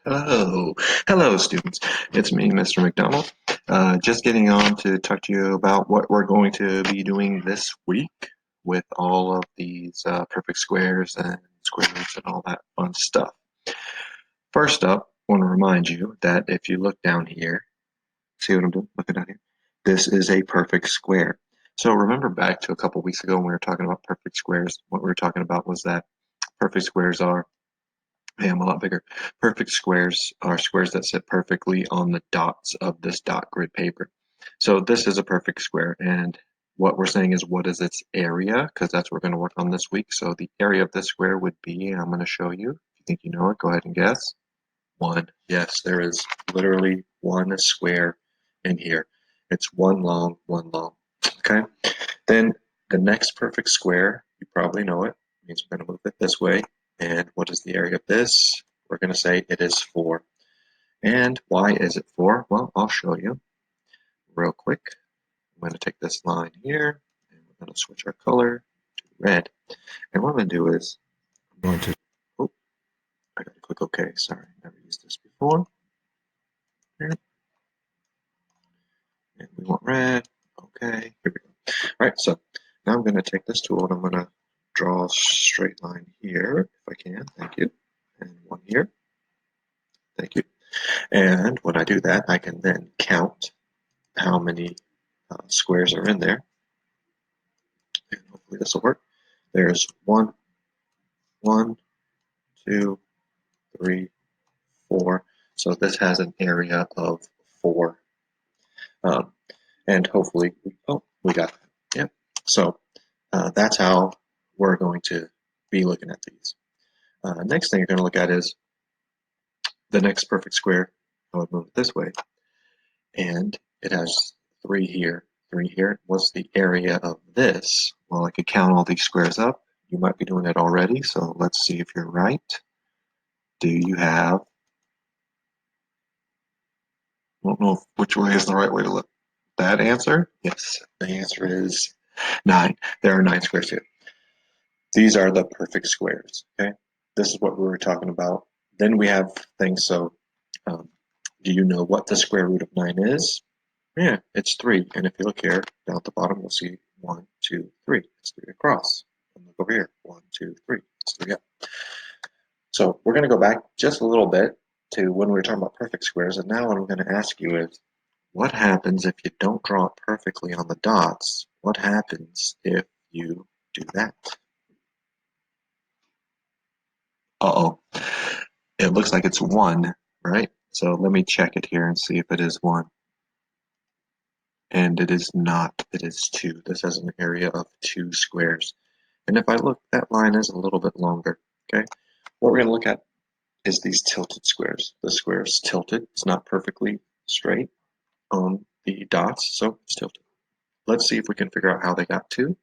Hello, students. It's me, Mr. McDonald. Just getting on to talk to you about what we're going to be doing this week with all of these perfect squares and square roots and all that fun stuff. First up, I want to remind you that if you look down here, see what I'm doing? Looking down here. This is a perfect square. So remember back to a couple weeks ago when we were talking about perfect squares. What we were talking about was that perfect squares are I'm a lot bigger. Perfect squares are squares that sit perfectly on the dots of this dot grid paper. So this is a perfect square, and what we're saying is what is its area, because that's what we're going to work on this week. So the area of this square would be, I'm going to show you. If you think you know it, go ahead and guess. One. Yes, there is literally one square in here. It's one long, one long. Okay. Then the next perfect square, you probably know it, means we're going to move it this way. And what is the area of this? We're going to say it is 4. And why is it 4? Well, I'll show you real quick. I'm going to take this line here, and we're going to switch our color to red. And what I'm going to do is, I'm going to, oh, I got to click OK. Sorry, never used this before. And we want red. Okay, here we go. All right, so now I'm going to take this tool and I'm going to draw a straight line here, if I can. Thank you. And one here. Thank you. And when I do that, I can then count how many squares are in there. And hopefully this will work. There's 1, 1, 2, 3, 4. So this has an area of 4. Um, and hopefully, we got that. Yeah. So that's how we're going to be looking at these. Next thing you're going to look at is the next perfect square. I would move it this way. And it has 3 here, 3 here. What's the area of this? Well, I could count all these squares up. You might be doing it already, so let's see if you're right. Do you have, I don't know which way is the right way to look. That answer? Yes, the answer is 9. There are 9 squares here. These are the perfect squares, okay? This is what we were talking about. Then we have things, so do you know what the square root of 9 is? Yeah, it's 3. And if you look here, down at the bottom, you'll see 1, 2, 3. It's 3 across. And look over here, 1, 2, 3. It's 3 up. So we're going to go back just a little bit to when we were talking about perfect squares. And now what I'm going to ask you is, what happens if you don't draw it perfectly on the dots? What happens if you do that? Uh-oh. It looks like it's 1, right? So let me check it here and see if it is 1. And it is not. It is 2. This has an area of 2 squares. And if I look, that line is a little bit longer, okay? What we're going to look at is these tilted squares. The square is tilted. It's not perfectly straight on the dots, so it's tilted. Let's see if we can figure out how they got 2.